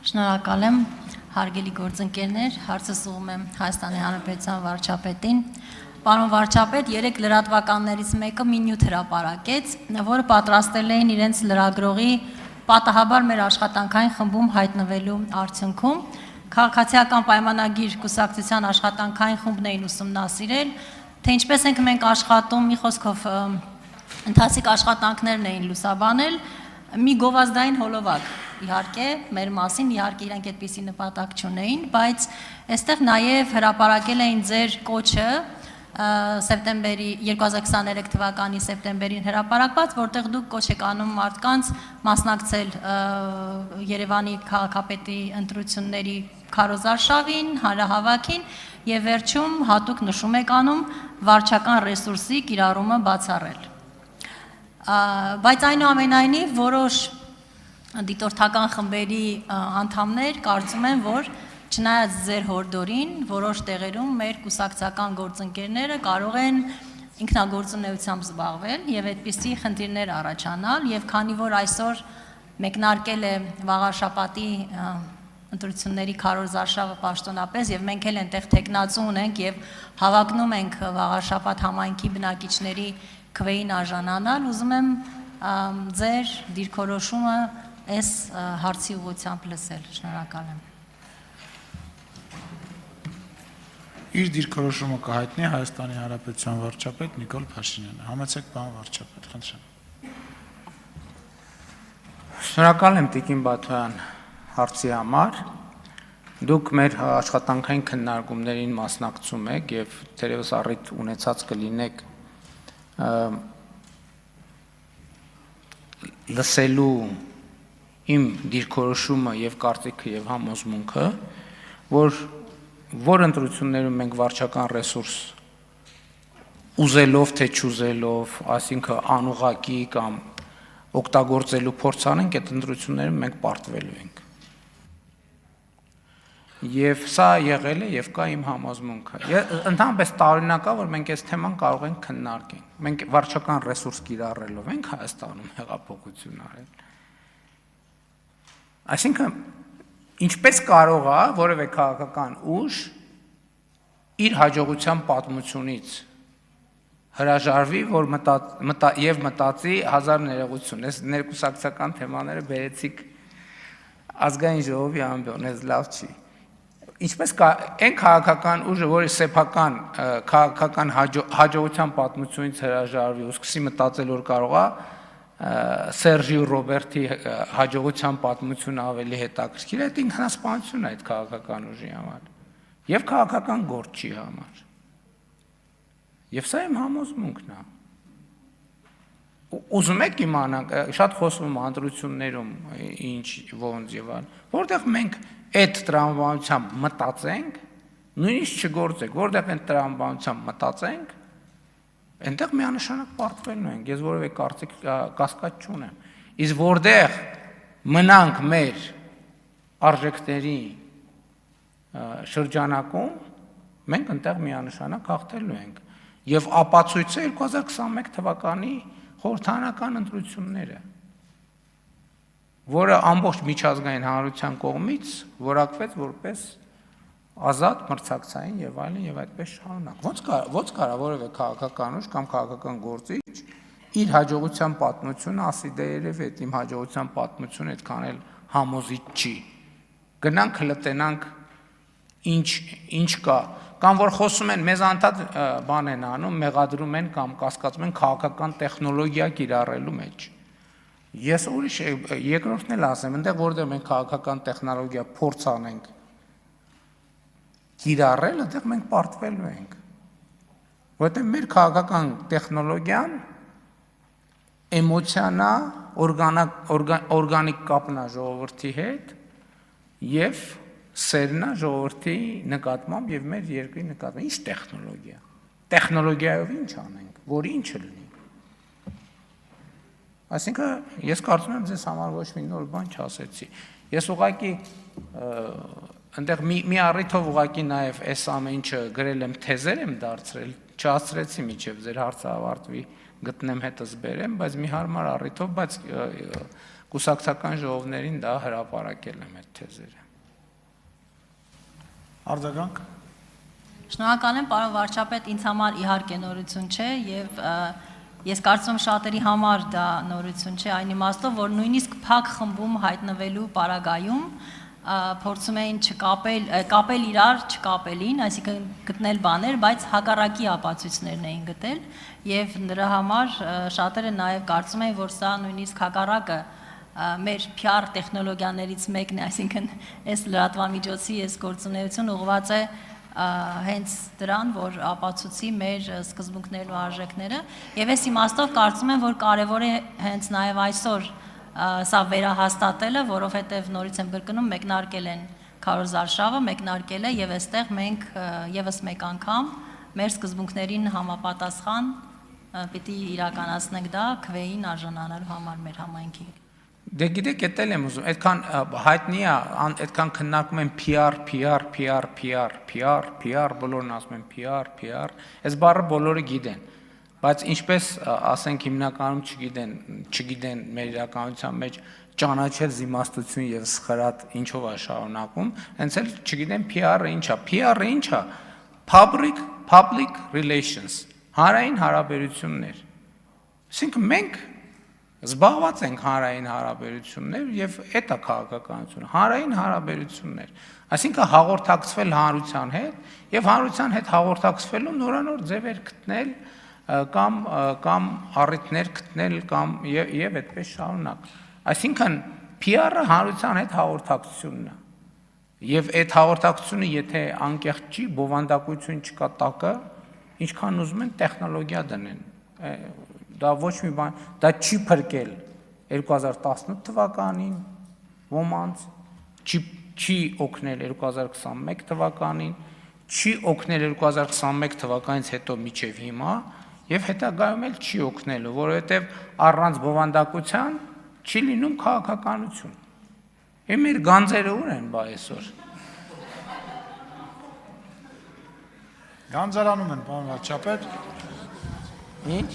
Շնորհակալ եմ, հարգելի գործընկերներ, հարցս ուղղում եմ Հայաստանի Հանրապետության վարչապետին։ Պարոն վարչապետ, 3 լրատվականներից մեկը մի նյութ հրապարակեց, որը պատրաստել էին իրենց լրագրողի պատահաբար մեր աշխատանքային խմբում հայտնվելու արդյունքում։ Քաղաքացիական պայմանագիր կուսակցության աշխատանքային խումբն էին ուսումնասիրել, թե ինչպես ենք մենք աշխատում, մի խոսքով ընթացիկ աշխատանքներն էին լուսաբանել, մի գովազդային հոլովակ, իհարկե, մեր մասին, իհարկե իրանք այդպիսի նպատակ չունեին, բայց այստեղ նաև հրապարակել էին ձեր կոչը սեպտեմբերի 2023 թվականի սեպտեմբերին հրապարակված, որտեղ դուք կոչ եք անում մարդկանց մասնակցել Երևանի քաղաքապետի ընտրությունների քարոզարշավին, հանրահավաքին եւ վերջում հատուկ նշում եք անում վարչական ռեսուրսի կիրառումը բացառել։ Բայց այնուամենայնիվ որոշ դիտորդական խմբերի անդամներ կարծում են, որ չնայած ձեր հորդորին, որոշ տեղերում մեր կուսակցական գործընկերները կարող են ինքնագործունեությամբ զբաղվել եւ այդպիսի խնդիրներ առաջանալ եւ քանի որ այսօր մեկնարկել է վաղաշաբաթի ընտրությունների քարոզարշավը պաշտոնապես եւ մենք էլ այնտեղ տեխնացու ունենք եւ հավակնում ենք վաղաշաբաթ համայնքի բնակիչների քվեին արժանանալ, ուզում եմ ձեր դիրքորոշումը այս հարցի ուղղությամբ լսել։ Շնորհակալ եմ։ Իր դիրքորոշումը կհայտնի Հայաստանի Հանրապետության վարչապետ Նիկոլ Փաշինյանը։ Համեցեք, պարոն վարչապետ, խնդրեմ։ Շնորհակալ եմ Տիկին Բաթոյան հարցի համար։ Դուք մեր աշխատանքային քննարկումներին մասնակցում եք եւ թերևս առիթ ունեցած կլինեք լսելու իմ դիրքորոշումը եւ կարծիքը եւ համոզմունքը, որ ընտրություններում մենք վարչական ռեսուրս ուզելով թե չուզելով, այսինքն անուղղակի կամ օգտագործելու փորձ անենք, այդ ընտրություններում մենք պարտվելու ենք։ Եվ սա եղել է եւ կա իմ համոզմունքը։ Ընդհանրապես տարօրինակ է, որ մենք այս թեման կարող ենք քննարկել։ Մենք վարչական ռեսուրս կիրառելով ենք Հայաստանում հեղափոխություն արել։ Այսինքն ինչպես կարող է որևէ քաղաքական ուժ իր հաջողության պատմությունից հրաժարվի, որ մտածի հազար ներողություն, այս ներկուսակցական թեմաները բերեցիք ազգային ժողովի ամբիոն, այս լավ չի։ Ինչպես այն քաղաքական ուժը, որի սեփական քաղաքական հաջողության պատմությունից հրաժարվի ու սկսի մտածել, որ կարող է Սերժի Ռոբերտի հաջողության պատմությունը ավելի հետաքրքիր է, այդ ինքնասպանություն է այդ քաղաքական ուժի համար եւ քաղաքական գործի համար։ Եվ սա իմ համոզմունքն է։ Ուզում եք իմանալ, շատ խոսում ընտրություններում ինչ ոնց եւ այլն, որտեղ մենք այդ տրամաբանությամբ մտածենք, նույնիսկ չգործենք, որտեղ այդ տրամաբանությամբ մտածենք, այնտեղ միանշանակ պարտվելու ենք, ես որևէ կասկած չունեմ։ Իսկ որտեղ մնանք մեր արժեքների շրջանակում, մենք այնտեղ միանշանակ հաղթելու ենք։ Եվ ապացույցը 2021 թվականի խորհրդարանական ընտրությունները, որը ամբողջ միջազգային հանրության կողմից որակվեց որպես ազատ, մրցակցային եւ այլն եւ այդպես շարունակ։ Ոնց կարա որևէ քաղաքական ուժ կամ քաղաքական գործիչ իր հաջողության պատմությունը ասի դե երևի այդ իմ հաջողության պատմությունը այդքան էլ համոզիչ չի։ Գնանք հլտենանք ինչ կա, կամ որ խոսում են մեզ անդադ բան են անում, մեղադրում են կամ կասկածում են քաղաքական տեխնոլոգիա կիրառելու մեջ։ Ես ուրիշ երկրորդն էլ ասեմ, այնտեղ որտեղ մենք քաղաքական տեխնոլոգիա փորձ անենք կիրառել, այնտեղ մենք պարտվելու ենք։ Որտեղ մեր քաղաքական տեխնոլոգիան էմոցիան է, օրգանիկ կապն է ժողովրդի հետ եւ սերն է ժողովրդի նկատմամբ եւ մեր երկրի նկատմամբ։ Ինչ տեխնոլոգիա։ Տեխնոլոգիայով ինչ անենք, որ ինչը լինի։ Այսինքն ես կարծում եմ ձեզ համար ոչ մի նոր բան չասեցի։ Ես ուղղակի այնտեղ մի առիթով ուղղակի նաև այս ամեն ինչը գրել եմ, թեզեր եմ դարձրել, չհասցրեցի միջև ձեր հարցը ավարտվի, գտնեմ հետս բերեմ, բայց մի հարմար առիթով, բայց կուսակցական ժողովներին դա հրապարակել եմ այդ թեզերը։ Արձագանք։ Շնորհակալ եմ, պարոն վարչապետ, ինձ համար իհարկե նորություն չէ եւ ես կարծում եմ շատերի համար դա նորություն չէ, այն իմաստով, որ նույնիսկ փակ խմբում հայտնվելու պարագայում փորձում էին կապել իրար չկապելին, այսինքն գտնել բաներ, բայց հակառակի ապացույցներն էին գտել եւ նրա համար շատերը նաեւ կարծում էին, որ սա նույնիսկ հակառակը մեր PR տեխնոլոգիաներից մեկն է, այսինքն այս լրատվամիջոցի այս գործունեությունը ուղղված է հենց դրան, որ ապացուցի մեր սկզբունքներն ու արժեքները եւ այս իմաստով կարծում եմ, որ կարեւոր է հենց նաեւ այսօր սա վերահաստատելը, որովհետեւ նորից եմ կրկնում, մեկնարկել են Քարոզ Արշավը, մեկնարկել է եւ այստեղ մենք եւս մեկ անգամ մեր սկզբունքներին համապատասխան պիտի իրականացնենք դա քվեին արժանանալու համար մեր համայնքի։ Դե գիտեք, էտել եմ ուզում, այդքան հայտնի է, այդքան քննարկում են PR, բոլորն ասում են PR, այս բառը բոլորը գիտեն, բայց ինչպես ասենք հիմնականում չգիտեն մեր իրականության մեջ ճանաչել զիմաստություն եւ սխրատ ինչով է շարունակում, հենց էլ չգիտեն PR-ը ինչ է, PR-ը ինչ է, public relations, հանրային հարաբերություններ, այսինքն մենք զբաղված ենք հանրային հարաբերություններ եւ այդ է քաղաքականությունը, հանրային հարաբերություններ, այսինքն հաղորդակցվել հանրության հետ եւ հանրության հետ հաղորդակցվելու նորանոր ձևեր գտնել կամ առիթներ գտնել կամ եւ այդպես շարունակ։ Այսինքն PR-ը հանրության հետ հաղորդակցությունն է։ Եվ այդ հաղորդակցությունը եթե անկեղծ չի, բովանդակություն չկա տակը, ինչքան ուզում են տեխնոլոգիա դնեն։ Դա ոչ մի բան, դա չի փրկել 2018 թվականին ոմանց, չի օգնել 2021 թվականին, չի օգնել 2021 թվականից հետո մինչև հիմա եւ հետագայում էլ չի օգնելու, որովհետեւ առանց բովանդակության չի լինում քաղաքականություն։ Եվ մեր գանձերը ուր են բա այսօր։ Գանձարանում են, պարոն վարչապետ։ Ինչ։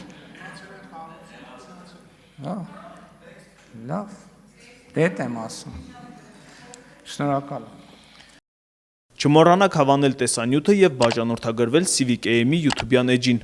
Լավ, դետ եմ ասում, շնորհակալ եմ։ Չմոռանաք հավանել տեսանյութը և բաժանորդագրվել Civic AM-ի YouTube-յան էջին։